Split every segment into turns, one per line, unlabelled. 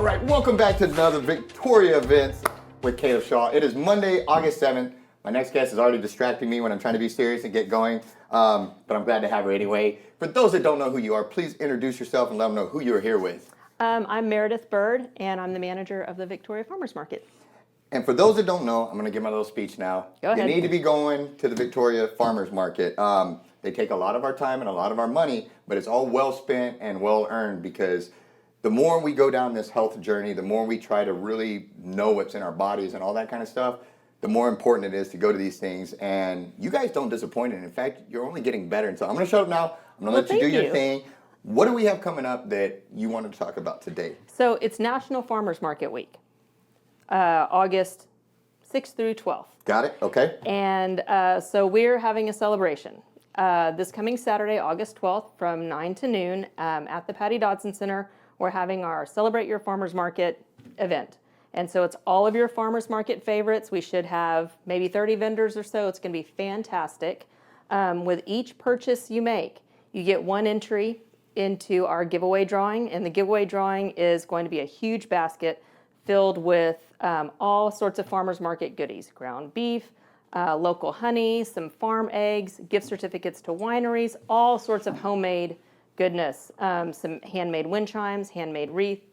All right, welcome back to another Victoria Events with Caleb Shaw. It is Monday, August 7th. My next guest is already distracting me when I'm trying to be serious and get going, but I'm glad to have her anyway. For those that don't know who you are, please introduce yourself and let them know who you're here with.
I'm Meridith Byrd, and I'm the manager of the Victoria Farmers Market.
And for those that don't know, I'm going to give my little speech now.
Go ahead.
You need to be going to the Victoria Farmers Market. They take a lot of our time and a lot of our money, but it's all well spent and well earned, because the more we go down this health journey, the more we try to really know what's in our bodies and all that kind of stuff, the more important it is to go to these things. And you guys don't disappoint. And in fact, you're only getting better. And so I'm going to shut up now. I'm going to let you do your thing. What do we have coming up that you wanted to talk about today?
So it's National Farmers Market Week, August 6th through 12th.
Got it? Okay.
And so we're having a celebration. This coming Saturday, August 12th, from 9 to noon at the Patty Dodson Center, we're having our Celebrate Your Farmers Market event. And so it's all of your farmers market favorites. We should have maybe 30 vendors or so. It's going to be fantastic. With each purchase you make, you get one entry into our giveaway drawing. And the giveaway drawing is going to be a huge basket filled with all sorts of farmers market goodies: ground beef, local honey, some farm eggs, gift certificates to wineries, all sorts of homemade goodness, some handmade wind chimes, handmade wreath,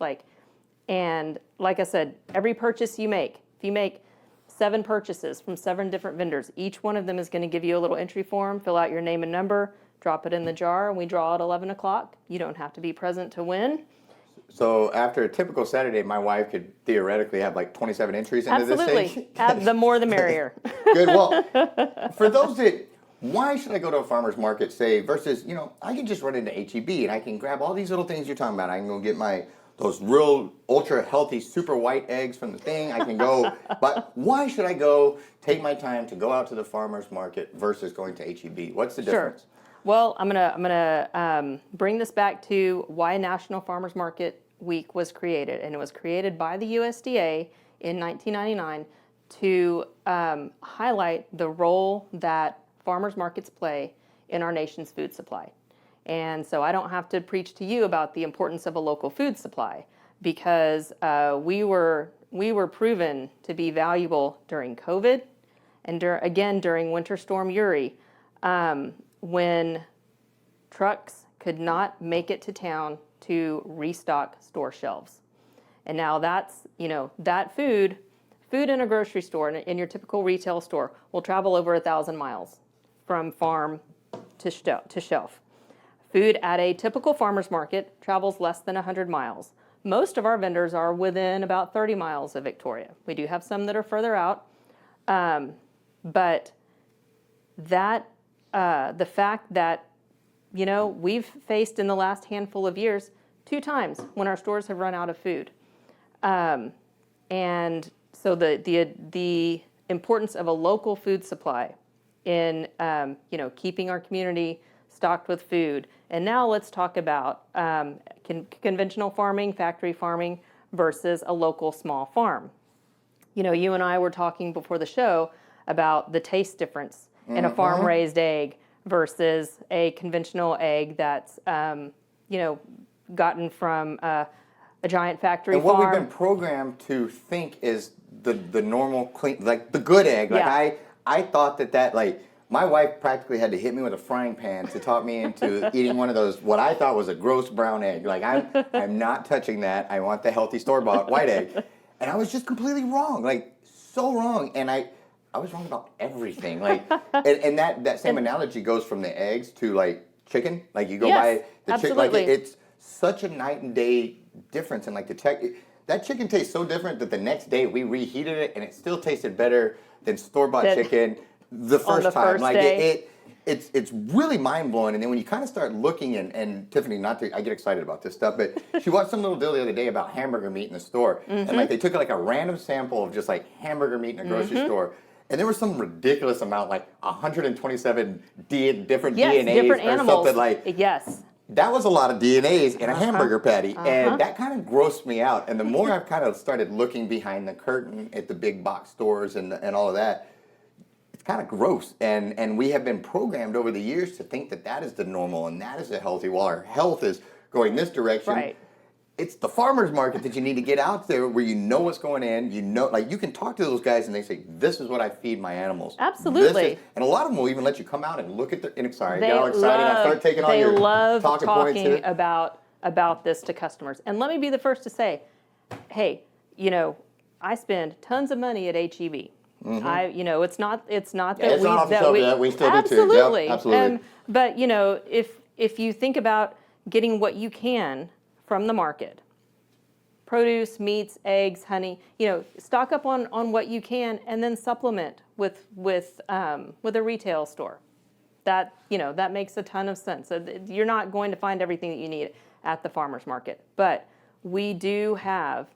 and like I said, every purchase you make, if you make 7 purchases from 7 different vendors, each one of them is going to give you a little entry form. Fill out your name and number, drop it in the jar, and we draw at 11 o'clock. You don't have to be present to win.
So after a typical Saturday, my wife could theoretically have like 27 entries into this thing?
Absolutely. The more the merrier.
Good. Well, for those that, why should I go to a farmer's market, say, versus, I can just run into H-E-B and I can grab all these little things you're talking about. I can go get those real ultra healthy super white eggs from the thing. I can go, but why should I go take my time to go out to the farmer's market versus going to H-E-B? What's the difference?
Sure. Well, I'm gonna bring this back to why National Farmers Market Week was created, and it was created by the USDA in 1999 to highlight the role that farmers markets play in our nation's food supply. And so I don't have to preach to you about the importance of a local food supply, because we were proven to be valuable during COVID and again during Winter Storm Uri, when trucks could not make it to town to restock store shelves. And now that's, that food in a grocery store, in your typical retail store, will travel over 1,000 miles from farm to shelf. Food at a typical farmer's market travels less than 100 miles. Most of our vendors are within about 30 miles of Victoria. We do have some that are further out, but that the fact that, we've faced in the last handful of years 2 times when our stores have run out of food. And so the importance of a local food supply in, keeping our community stocked with food. And now let's talk about conventional farming, factory farming versus a local small farm. You and I were talking before the show about the taste difference in a farm-raised egg versus a conventional egg that's, gotten from a giant factory farm.
And what we've been programmed to think is the normal, clean, like the good egg.
Yeah.
I thought that my wife practically had to hit me with a frying pan to talk me into eating one of those, what I thought was a gross brown egg. I'm not touching that. I want the healthy store-bought white egg. And I was just completely wrong, so wrong. And I was wrong about everything. And that same analogy goes from the eggs to chicken. You go buy the chicken. It's such a night and day difference in that chicken tastes so different that the next day we reheated it and it still tasted better than store-bought chicken the first time. It's really mind-blowing. And then when you kind of start looking, and Tiffany, I get excited about this stuff, but she watched some little deal the other day about hamburger meat in the store. And they took a random sample of just hamburger meat in a grocery store. And there was some ridiculous amount, 127 different DNAs
different
or
animals.
Something
Yes.
That was a lot of DNAs in a hamburger patty, and that kind of grossed me out. And the more I've kind of started looking behind the curtain at the big box stores and all of that, it's kind of gross. And we have been programmed over the years to think that is the normal and that is the healthy, while our health is going this direction.
Right.
it's the farmer's market that you need to get out there where you know what's going in. You know, like you can talk to those guys and they say, this is what I feed my animals.
Absolutely.
And a lot of them will even let you come out and look at the, and sorry, I
They
get all excited. I start taking all your talking points here.
about this to customers. And let me be the first to say, hey, you know, I spend tons of money at HEB. You know, it's not that
it's not off the shelf yet. We still do too.
Absolutely.
Yep, absolutely.
But you know, if you think about getting what you can from the market, produce, meats, eggs, honey, you know, stock up on what you can, and then supplement with a retail store. That, you know, that makes a ton of sense. So you're not going to find everything that you need at the farmer's market, but we do have.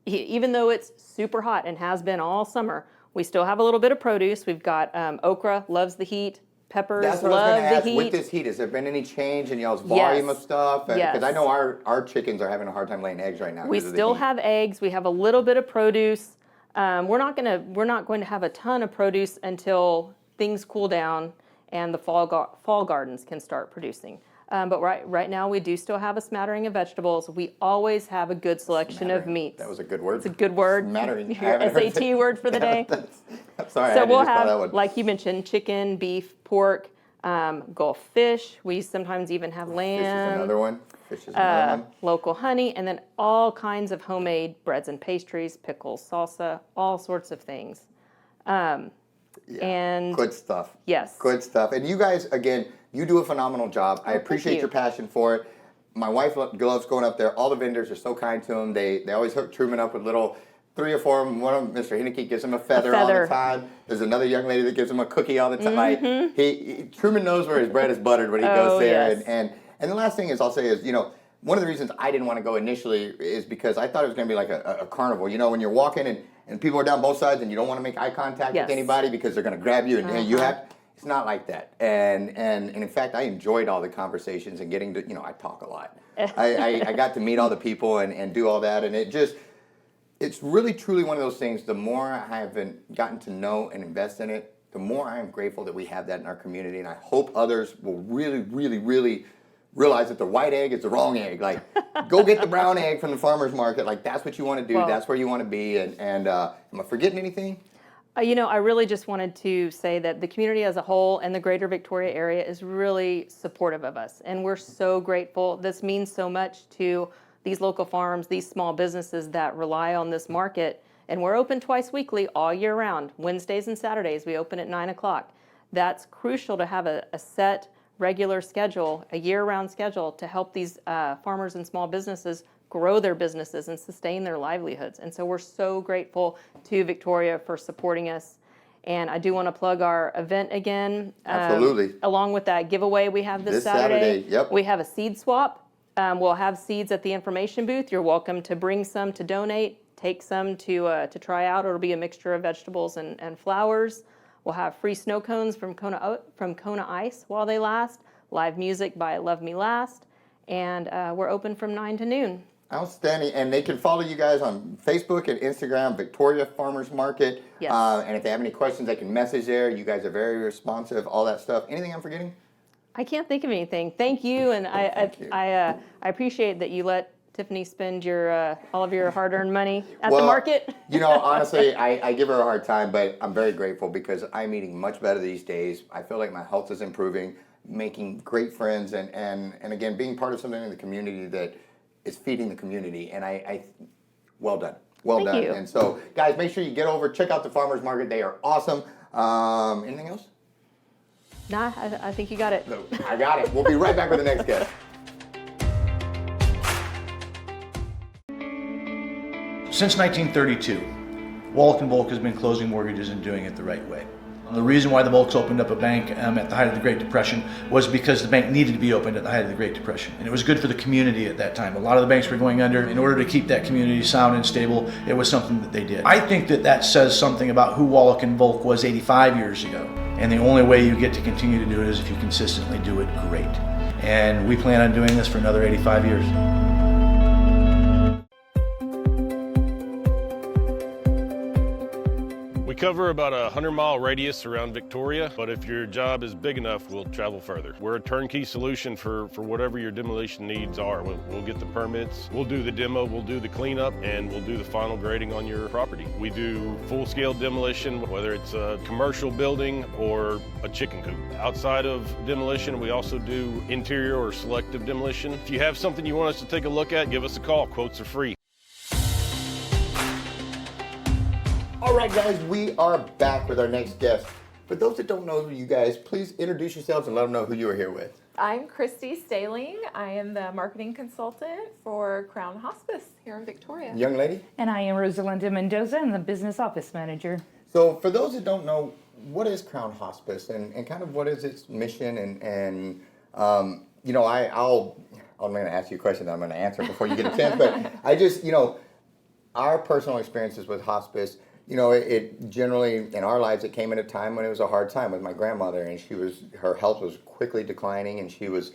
Even though it's super hot and has been all summer, we still have a little bit of produce. We've got okra, loves the heat. Peppers,
that's what I was
love
going to ask.
the heat.
With this heat, has there been any change in y'all's volume of stuff? Because I know our chickens are having a hard time laying eggs right now.
We still have eggs. We have a little bit of produce. We're not going to have a ton of produce until things cool down and the fall gardens can start producing. But right now we do still have a smattering of vegetables. We always have a good selection of meats.
That was a good word.
It's a good word.
Smattering.
Your SAT word for the day.
Sorry,
so
I
we'll
just call that
have,
one.
like you mentioned, chicken, beef, pork, Gulf fish. We sometimes even have lamb.
Fish is another one.
Local honey, and then all kinds of homemade breads and pastries, pickles, salsa, all sorts of things. And
good stuff.
Yes.
Good stuff. And you guys, again, you do a phenomenal job. I appreciate your passion for it. My wife loves going up there. All the vendors are so kind to them. They always hook Truman up with little 3 or 4 of them. One of them, Mr. Henneke, gives him a feather all the time. There's another young lady that gives him a cookie all the time. Like, Truman knows where his bread is buttered when he goes there.
Yes.
And the last thing I'll say is, you know, one of the reasons I didn't want to go initially is because I thought it was going to be like a carnival. You know, when you're walking and people are down both sides and you don't want to make eye contact with anybody because they're going to grab you and you have. It's not like that. And in fact, I enjoyed all the conversations and getting to, you know, I talk a lot. I got to meet all the people and do all that. And it's really truly one of those things. The more I have gotten to know and invest in it, the more I am grateful that we have that in our community. And I hope others will really, really, really realize that the white egg is the wrong egg. Like, go get the brown egg from the farmer's market. Like, that's what you want to do. Well, that's where you want to be. And am I forgetting anything?
You know, I really just wanted to say that the community as a whole and the greater Victoria area is really supportive of us. And we're so grateful. This means so much to these local farms, these small businesses that rely on this market. And we're open twice weekly all year round. Wednesdays and Saturdays, we open at 9 o'clock. That's crucial to have a set, regular schedule, a year-round schedule to help these farmers and small businesses grow their businesses and sustain their livelihoods. And so we're so grateful to Victoria for supporting us. And I do want to plug our event again.
Absolutely.
Along with that giveaway we have this Saturday.
Yep.
We have a seed swap. We'll have seeds at the information booth. You're welcome to bring some to donate, take some to try out. It'll be a mixture of vegetables and flowers. We'll have free snow cones from Kona Ice while they last, live music by Love Me Last, and we're open from 9 to noon.
Outstanding. And they can follow you guys on Facebook and Instagram, Victoria Farmers Market.
Yes.
And if they have any questions, they can message there. You guys are very responsive, all that stuff. Anything I'm forgetting?
I can't think of anything. Thank you, and I appreciate that you let Tiffany spend all of your hard-earned money at the market.
You know, honestly, I give her a hard time, but I'm very grateful because I'm eating much better these days. I feel like my health is improving, making great friends, and again, being part of something in the community that is feeding the community. And well done. Well done.
Thank you.
And so, guys, make sure you get over, check out the farmers market. They are awesome. Anything else?
Nah, I think you got it.
No, I got it. We'll be right back with the next guest.
Since 1932, Wallach & Volk has been closing mortgages and doing it the right way. The reason why the Volks opened up a bank at the height of the Great Depression was because the bank needed to be opened at the height of the Great Depression. And it was good for the community at that time. A lot of the banks were going under. In order to keep that community sound and stable, it was something that they did. I think that says something about who Wallach & Volk was 85 years ago. And the only way you get to continue to do it is if you consistently do it great. And we plan on doing this for another 85 years.
We cover about a 100-mile radius around Victoria, but if your job is big enough, we'll travel further. We're a turnkey solution for whatever your demolition needs are. We'll get the permits, we'll do the demo, we'll do the cleanup, and we'll do the final grading on your property. We do full-scale demolition, whether it's a commercial building or a chicken coop. Outside of demolition, we also do interior or selective demolition. If you have something you want us to take a look at, give us a call. Quotes are free.
All right, guys, we are back with our next guest. For those that don't know you guys, please introduce yourselves and let them know who you are here with.
I'm Kristi Staling. I am the marketing consultant for Crown Hospice here in Victoria.
Young lady?
And I am Rosalinda Mendoza, and the business office manager.
So for those that don't know, what is Crown Hospice and kind of what is its mission? And you know, I'm going to ask you a question that I'm going to answer before you get a chance, but I just, you know, our personal experiences with hospice, you know, it generally, in our lives, it came at a time when it was a hard time with my grandmother, and her health was quickly declining, and she was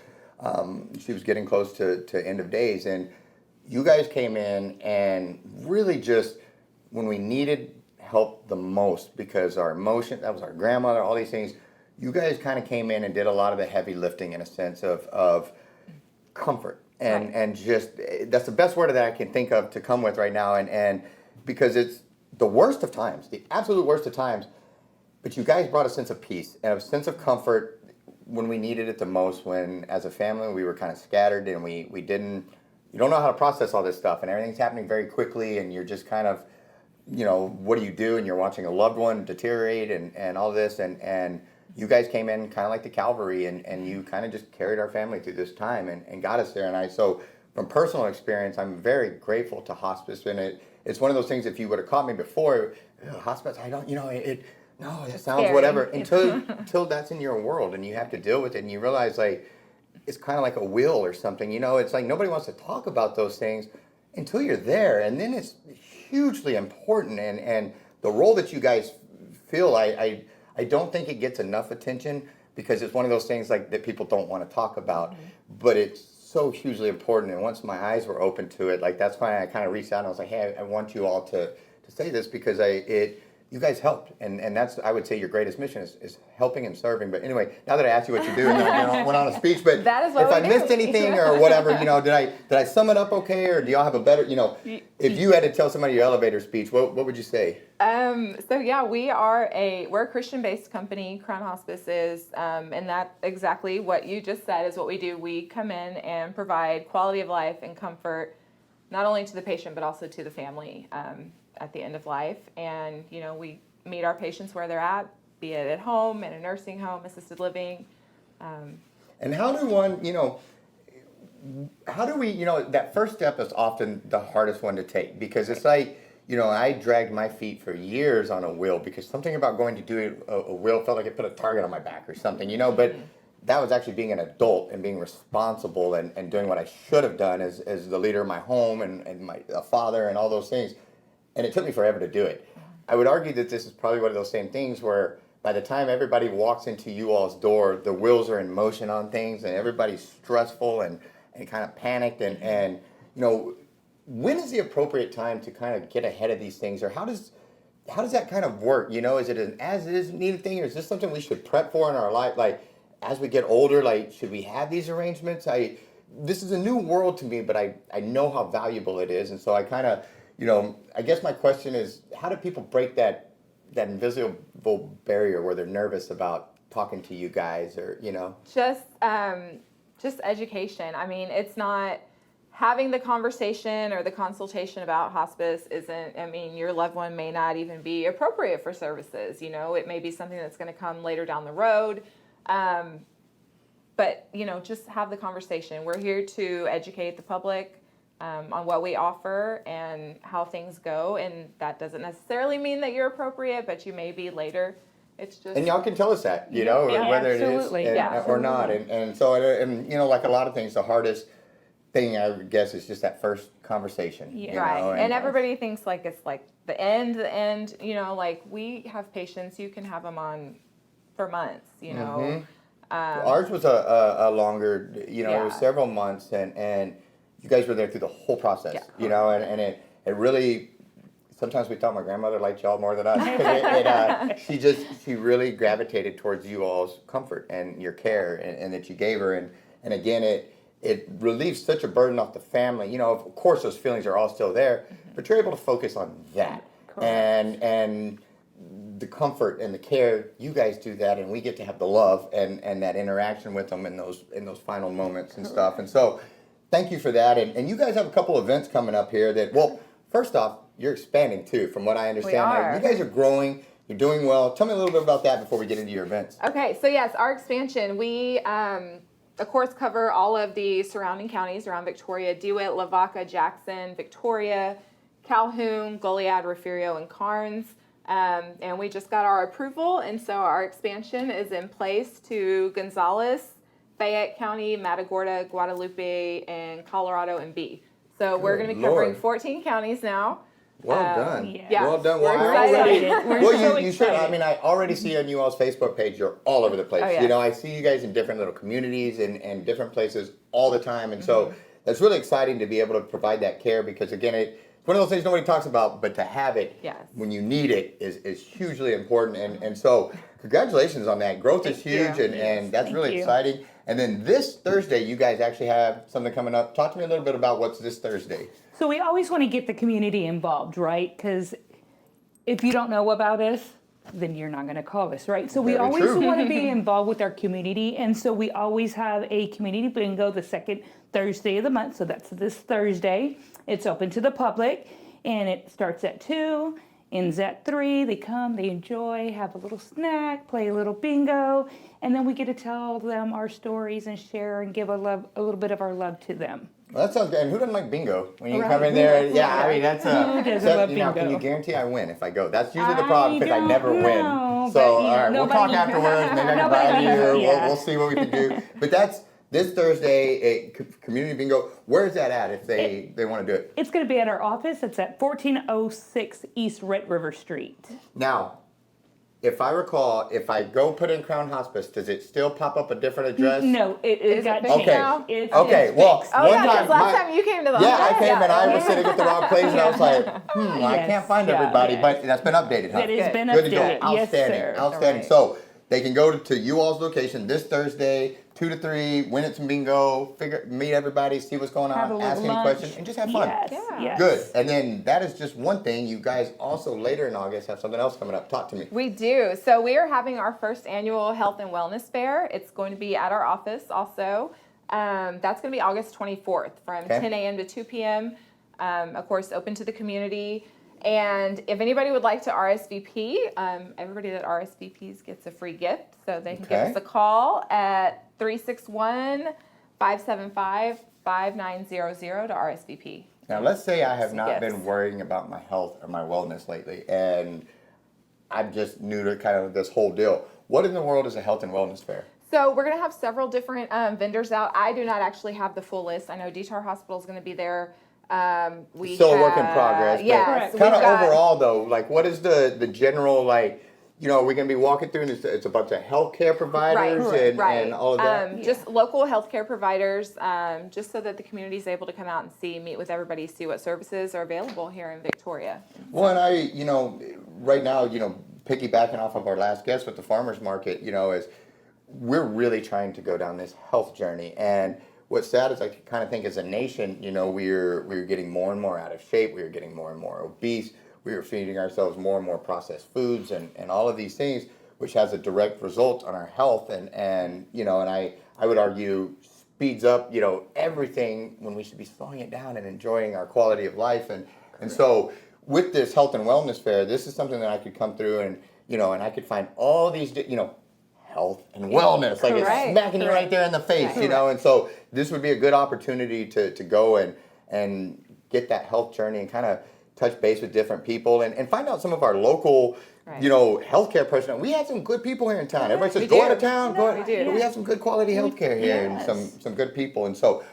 getting close to end of days. And you guys came in and really just, when we needed help the most, because our emotion, that was our grandmother, all these things, you guys kind of came in and did a lot of the heavy lifting in a sense of comfort. And just, that's the best word that I can think of to come with right now. And because it's the worst of times, the absolute worst of times, but you guys brought a sense of peace and a sense of comfort when we needed it the most, when as a family we were kind of scattered and you don't know how to process all this stuff and everything's happening very quickly and you're just kind of, you know, what do you do? And you're watching a loved one deteriorate and all this and you guys came in kind of like the cavalry and you kind of just carried our family through this time and got us there. So from personal experience, I'm very grateful to hospice, and it's one of those things, if you would have caught me before, hospice, I don't, you know, it sounds
scary.
whatever, until that's in your world and you have to deal with it and you realize like, it's kind of like a will or something, you know, it's like nobody wants to talk about those things until you're there, and then it's hugely important, and the role that you guys feel, I don't think it gets enough attention because it's one of those things like that people don't want to talk about, but it's so hugely important. And once my eyes were open to it, like that's why I kind of reached out and I was like, hey, I want you all to say this because you guys helped, and that's, I would say, your greatest mission is helping and serving. But anyway, now that I asked you what you do, and I went on a speech, but
that is what
if I
we
missed
do.
anything or whatever, you know, did I sum it up okay, or do y'all have a better, you know, if you had to tell somebody your elevator speech, what would you say?
So yeah, we're a Christian-based company, Crown Hospice is, and that exactly what you just said is what we do. We come in and provide quality of life and comfort, not only to the patient, but also to the family at the end of life. And, you know, we meet our patients where they're at, be it at home, in a nursing home, assisted living.
And how do one, you know, that first step is often the hardest one to take, because it's like, you know, I dragged my feet for years on a will because something about going to do a will felt like it put a target on my back or something, you know, but that was actually being an adult and being responsible and doing what I should have done as the leader of my home and a father and all those things. And it took me forever to do it. I would argue that this is probably one of those same things where by the time everybody walks into you all's door, the wheels are in motion on things and everybody's stressful and kind of panicked and you know, when is the appropriate time to kind of get ahead of these things, or how does that kind of work? You know, is it an as it is needed thing, or is this something we should prep for in our life? Like as we get older, like should we have these arrangements? This is a new world to me, but I know how valuable it is, and so I kind of, you know, I guess my question is, how do people break that invisible barrier where they're nervous about talking to you guys, or you know?
Just education. I mean, it's not having the conversation or the consultation about hospice isn't, I mean, your loved one may not even be appropriate for services, you know, it may be something that's going to come later down the road. But, you know, just have the conversation. We're here to educate the public on what we offer and how things go. And that doesn't necessarily mean that you're appropriate, but you may be later. It's just.
And y'all can tell us that, you know,
Yeah,
whether it is
absolutely.
or not. And so, you know, like a lot of things, the hardest thing I would guess is just that first conversation.
Yeah.
You
Right.
know,
And everybody thinks like it's like the end, you know, like we have patients, you can have them on for months, you know.
Ours was a longer, you know, it was
Yeah.
several months, and you guys were there through the whole process,
Yeah.
you know, and it really, sometimes we thought my grandmother liked y'all more than us. She really gravitated towards you all's comfort and your care and that you gave her. And again, it relieves such a burden off the family. You know, of course, those feelings are all still there, but you're able to focus on that. And the comfort and the care, you guys do that, and we get to have the love and that interaction with them in those final moments and stuff. And so, thank you for that. And you guys have a couple events coming up here that, well, first off, you're expanding too, from what I understand.
We are.
You guys are growing. You're doing well. Tell me a little bit about that before we get into your events.
Okay, so yes, our expansion, we of course cover all of the surrounding counties around Victoria: DeWitt, Lavaca, Jackson, Victoria, Calhoun, Goliad, Refugio, and Karnes. And we just got our approval, and so our expansion is in place to Gonzales, Fayette County, Matagorda, Guadalupe, and Colorado, and B. So we're going to be covering
Lord.
14 counties now.
Well done.
Yeah.
Well done.
We're
Well,
excited.
you should. I mean, I already see on you all's Facebook page, you're all over the place.
Oh, yeah.
You know, I see you guys in different little communities and different places all the time. And so that's really exciting to be able to provide that care because, again, it's one of those things nobody talks about, but to have it when you need it is hugely important. And so congratulations on that. Growth is huge, and that's really exciting. And then this Thursday, you guys actually have something coming up. Talk to me a little bit about what's this Thursday.
So we always want to get the community involved, right? Because if you don't know about us, then you're not going to call us, right? So we
Very
always
true.
want to be involved with our community. And so we always have a community bingo the second Thursday of the month. So that's this Thursday. It's open to the public, and it starts at 2, ends at 3. They come, they enjoy, have a little snack, play a little bingo, and then we get to tell them our stories and share and give a little bit of our love to them.
Well, that sounds good. And who doesn't like bingo? When you
Right.
come in there,
Who
I mean, that's
Who doesn't love
Can
bingo?
you guarantee I win if I go? That's usually the problem because I
don't
never
know,
win.
but,
So,
you know,
all right, we'll talk
nobody-
afterwards. Maybe I can buy
nobody-
you.
yeah.
We'll see what we can do. But that's this Thursday, community bingo. Where is that at if they want to do it?
It's going to be at our office. It's at 1406 East Red River Street.
Now, if I recall, if I go put in Crown Hospice, does it still pop up a different address?
No, it
Is
got
it
changed.
fixed now?
It's
well,
fixed.
Oh,
one
yeah, because
time,
last time you came to the
I
office.
came and I was
Yeah.
sitting at the wrong place, and I was like, I
Yes,
can't find
yeah,
everybody,
yes.
but that's been updated, huh?
It has been
Good to go.
updated. Yes,
Outstanding.
sir.
Outstanding.
Right.
So they can go to you all's location this Thursday, 2 to 3, win at some bingo, meet everybody, see what's going
Have a
on,
little
ask any
lunch.
questions, and just have fun.
Yes,
Yeah.
yes.
Good. And then that is just one thing. You guys also later in August have something else coming up. Talk to me.
We do. So we are having our first annual health and wellness fair. It's going to be at our office also. That's going to be August 24th from 10 a.m. to 2 p.m. Of course, open to the community. And if anybody would like to RSVP, everybody that RSVPs gets a free gift. So they can give us a call at 361-575-5900 to RSVP.
Now, let's say I have not
Yes.
been worrying about my health or my wellness lately, and I'm just new to kind of this whole deal. What in the world is a health and wellness fair?
So we're going to have several different vendors out. I do not actually have the full list. I know DTAR Hospital is going to be there. We
Still a work in progress. But
Yes,
kind of
we've got-
overall, though, like what is the general, like, you know, we're going to be walking through and it's a bunch of healthcare providers and all of that?
Just local healthcare providers, just so that the community is able to come out and meet with everybody, see what services are available here in Victoria.
Well, and right now, piggybacking off of our last guest with the farmers market, is we're really trying to go down this health journey. And what's sad is I kind of think as a nation, we're getting more and more out of shape. We're getting more and more obese. We are feeding ourselves more and more processed foods and all of these things, which has a direct result on our health. And I would argue speeds up, everything when we should be slowing it down and enjoying our quality of life. And so with this health and wellness fair, this is something that I could come through and I could find all these, health and wellness, like it's smacking you right there in the face, and so this would be a good opportunity to go and get that health journey and kind of touch base with different people and find out some of our local, healthcare personnel. We have some good people here in town. Everybody says, go out of town,
We do.
but we have some good quality healthcare here and some good people. And so,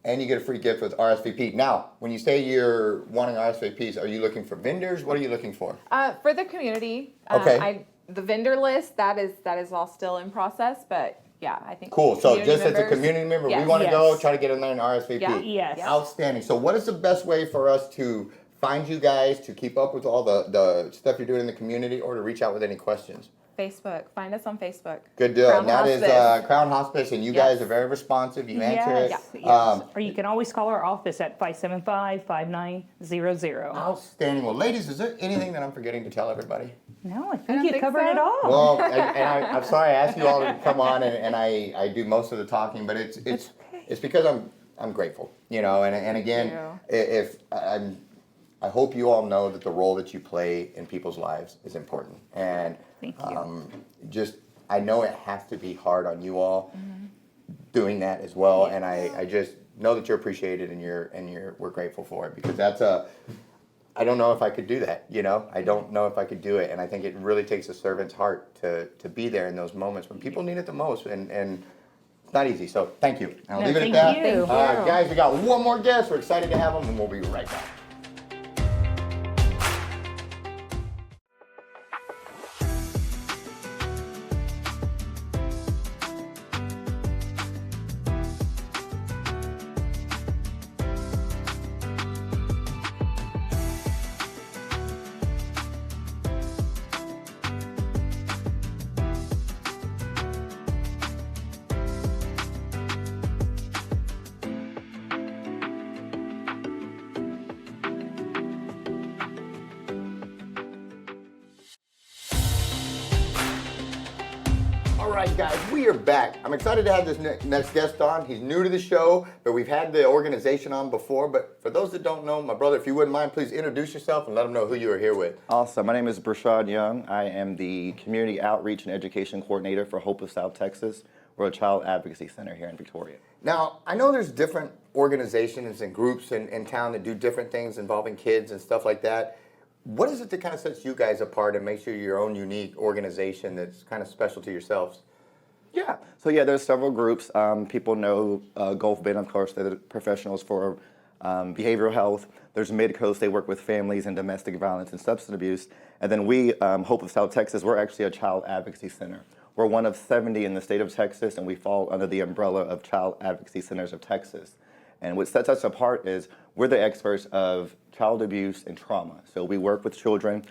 and you get a free gift with RSVP. Now, when you say you're wanting RSVPs, are you looking for vendors? What are you looking for?
For the community, the vendor list, that is all still in process, but yeah, I think.
Cool. So
community
just as a
members-
community member,
Yes.
we want to go
Yes.
try to get in there and RSVP.
Yeah.
Yes.
Outstanding. So what is the best way for us to find you guys, to keep up with all the stuff you're doing in the community, or to reach out with any questions?
Facebook. Find us on Facebook.
Good deal.
Crown
And that is
Hospice.
Crown Hospice, and you
Yes.
guys are very responsive. You answer it.
Yes. Or you can always call our office at 575-5900.
Outstanding. Well, ladies, is there anything that I'm forgetting to tell everybody?
No, I think
don't
you
think
covered
so.
it all.
Well, I'm sorry I asked you all to come on, and I do most of the talking, but it's because I'm grateful, and again, if I hope you all know that the role that you play in people's lives is important, and
Thank you.
I know it has to be hard on you all doing that as well, and I just know that you're appreciated, and we're grateful for it, because I don't know if I could do that, I don't know if I could do it, and I think it really takes a servant's heart to be there in those moments when people need it the most, and it's not easy. So thank you. I'll leave it at that.
thank you.
Guys, we got one more guest. We're excited to have them, and we'll be right back. All right, guys, we are back. I'm excited to have this next guest on. He's new to the show, but we've had the organization on before. But for those that don't know, my brother, if you wouldn't mind, please introduce yourself and let them know who you are here with.
Awesome. My name is Brashad Young. I am the Community Outreach and Education Coordinator for Hope of South Texas. We're a child advocacy center here in Victoria.
Now, I know there's different organizations and groups in town that do different things involving kids and stuff like that. What is it that kind of sets you guys apart and makes you your own unique organization that's kind of special to yourselves?
Yeah. So there's several groups. People know Gulf Bend, of course, they're the professionals for behavioral health. There's Mid-Coast, they work with families and domestic violence and substance abuse. And then we, Hope of South Texas, we're actually a child advocacy center. We're one of 70 in the state of Texas, and we fall under the umbrella of Child Advocacy Centers of Texas. And what sets us apart is we're the experts of child abuse and trauma. So we work with children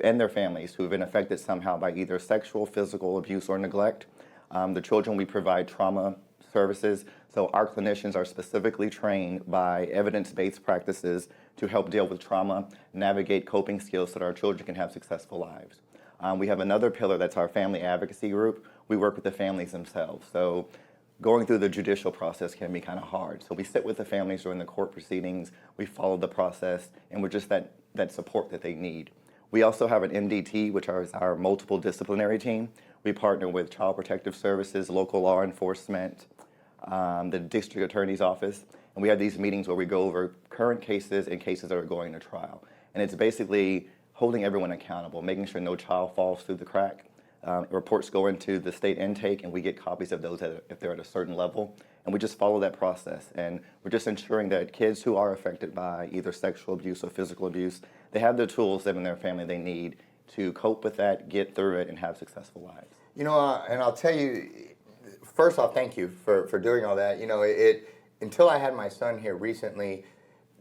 and their families who've been affected somehow by either sexual, physical abuse, or neglect. The children, we provide trauma services. So our clinicians are specifically trained by evidence-based practices to help deal with trauma, navigate coping skills so that our children can have successful lives. We have another pillar that's our family advocacy group. We work with the families themselves. So going through the judicial process can be kind of hard. So we sit with the families during the court proceedings, we follow the process, and we're just that support that they need. We also have an MDT, which is our multiple disciplinary team. We partner with Child Protective Services, local law enforcement, the district attorney's office, and we have these meetings where we go over current cases and cases that are going to trial. And it's basically holding everyone accountable, making sure no child falls through the crack. Reports go into the state intake, and we get copies of those if they're at a certain level. And we just follow that process. And we're just ensuring that kids who are affected by either sexual abuse or physical abuse, they have the tools them and their family they need to cope with that, get through it, and have successful lives.
And I'll tell you, first off, thank you for doing all that. Until I had my son here recently,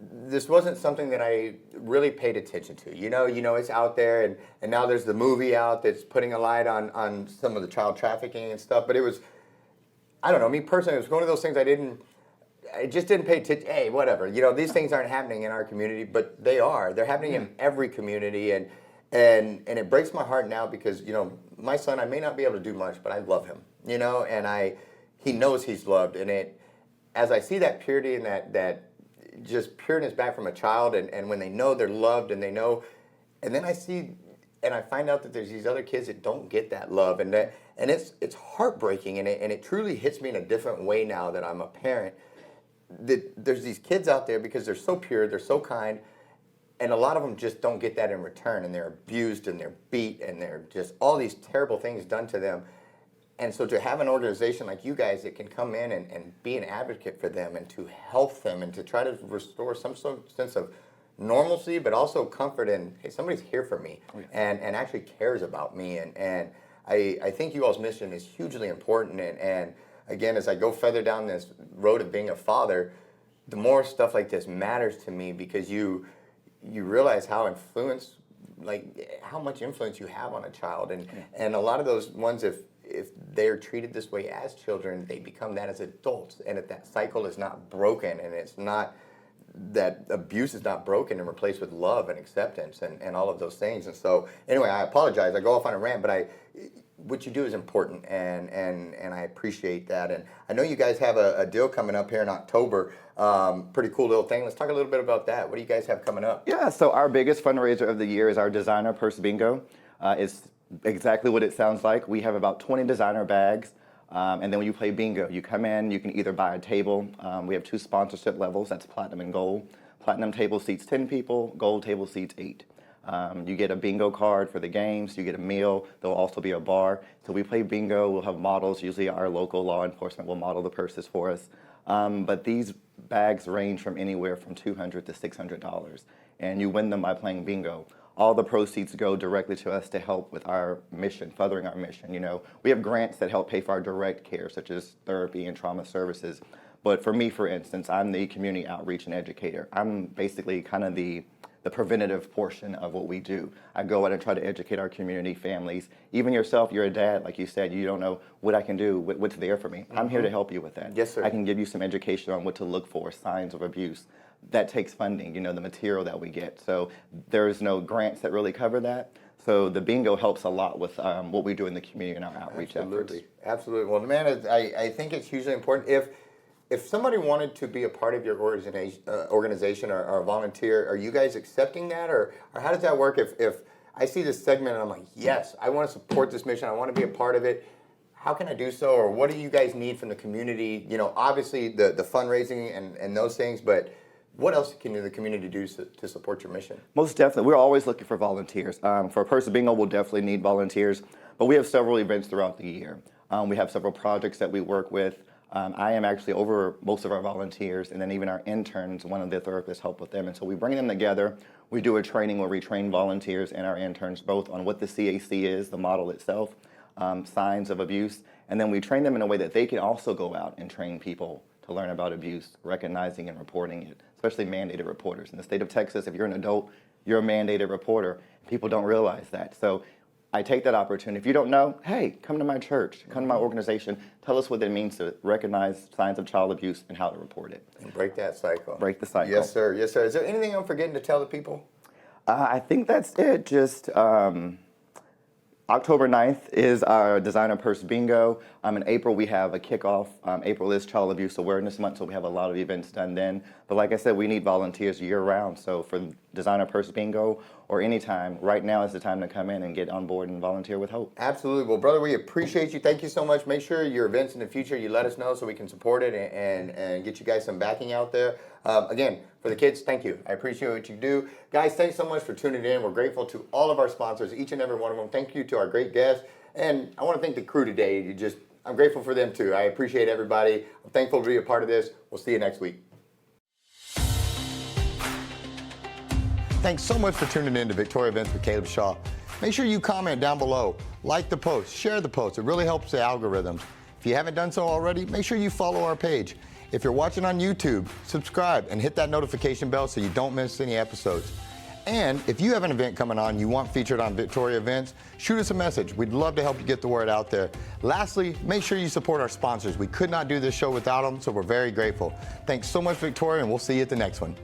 this wasn't something that I really paid attention to. It's out there, and now there's the movie out that's putting a light on some of the child trafficking and stuff. But it was, I don't know, me personally, it was one of those things I just didn't pay attention. Hey, whatever. These things aren't happening in our community, but they are. They're happening in every community, and it breaks my heart now because, my son, I may not be able to do much, but I love him, and he knows he's loved. And as I see that purity and that just pureness back from a child, and when they know they're loved and they know, and then I find out that there's these other kids that don't get that love, and it's heartbreaking, and it truly hits me in a different way now that I'm a parent, that there's these kids out there because they're so pure, they're so kind, and a lot of them just don't get that in return, and they're abused and they're beat and they're just all these terrible things done to them. And so to have an organization like you guys that can come in and be an advocate for them and to help them and to try to restore some sort of sense of normalcy, but also comfort in, hey, somebody's here for me and actually cares about me. And I think you all's mission is hugely important. And again, as I go further down this road of being a father, the more stuff like this matters to me because you realize how much influence you have on a child, and a lot of those ones, if they're treated this way as children, they become that as adults, and if that cycle is not broken, and it's not, that abuse is not broken and replaced with love and acceptance and all of those things. And so anyway, I apologize, I go off on a rant, but what you do is important, and I appreciate that. And I know you guys have a deal coming up here in October, pretty cool little thing. Let's talk a little bit about that. What do you guys have coming up?
Yeah, so our biggest fundraiser of the year is our designer purse bingo. It's exactly what it sounds like. We have about 20 designer bags, and then when you play bingo, you come in, you can either buy a table. We have 2 sponsorship levels, that's platinum and gold. Platinum table seats 10 people, gold table seats 8. You get a bingo card for the games, you get a meal, there'll also be a bar. So we play bingo, we'll have models, usually our local law enforcement will model the purses for us. But these bags range from anywhere from $200 to $600, and you win them by playing bingo. All the proceeds go directly to us to help with our mission, furthering our mission. You know, we have grants that help pay for our direct care, such as therapy and trauma services. But for me, for instance, I'm the community outreach and educator. I'm basically kind of the preventative portion of what we do. I go out and try to educate our community, families. Even yourself, you're a dad, like you said, you don't know what I can do, what's there for me. I'm here to help you with that.
Yes, sir.
I can give you some education on what to look for, signs of abuse. That takes funding, you know, the material that we get. So there's no grants that really cover that. So the bingo helps a lot with what we do in the community and our outreach efforts.
Absolutely. Well, man, I think it's hugely important. If somebody wanted to be a part of your organization or volunteer, are you guys accepting that, or how does that work? If I see this segment and I'm like, yes, I want to support this mission, I want to be a part of it, how can I do so, or what do you guys need from the community? You know, obviously the fundraising and those things, but what else can the community do to support your mission?
Most definitely. We're always looking for volunteers. For Purse Bingo, we'll definitely need volunteers, but we have several events throughout the year. We have several projects that we work with. I am actually over most of our volunteers, and then even our interns, one of the therapists help with them. And so we bring them together. We do a training where we train volunteers and our interns both on what the CAC is, the model itself, signs of abuse, and then we train them in a way that they can also go out and train people to learn about abuse, recognizing and reporting it, especially mandated reporters. In the state of Texas, if you're an adult, you're a mandated reporter. People don't realize that. So I take that opportunity. If you don't know, hey, come to my church, come to my organization, tell us what it means to recognize signs of child abuse and how to report it.
And break that cycle.
Break the cycle.
Yes, sir. Yes, sir. Is there anything I'm forgetting to tell the people?
I think that's it. Just October 9th is our Designer Purse Bingo. In April, we have a kickoff. April is Child Abuse Awareness Month, so we have a lot of events done then. But like I said, we need volunteers year-round. So for Designer Purse Bingo or anytime, right now is the time to come in and get on board and volunteer with Hope.
Absolutely. Well, brother, we appreciate you. Thank you so much. Make sure your events in the future, you let us know so we can support it and get you guys some backing out there. Again, for the kids, thank you. I appreciate what you do. Guys, thanks so much for tuning in. We're grateful to all of our sponsors, each and every one of them. Thank you to our great guests. And I want to thank the crew today. I'm grateful for them too. I appreciate everybody. I'm thankful to be a part of this. We'll see you next week. Thanks so much for tuning in to Victoria Events with Caleb Shaw. Make sure you comment down below, like the post, share the post. It really helps the algorithms. If you haven't done so already, make sure you follow our page. If you're watching on YouTube, subscribe and hit that notification bell so you don't miss any episodes. And if you have an event coming on you want featured on Victoria Events, shoot us a message. We'd love to help you get the word out there. Lastly, make sure you support our sponsors. We could not do this show without them, so we're very grateful. Thanks so much, Victoria, and we'll see you at the next one.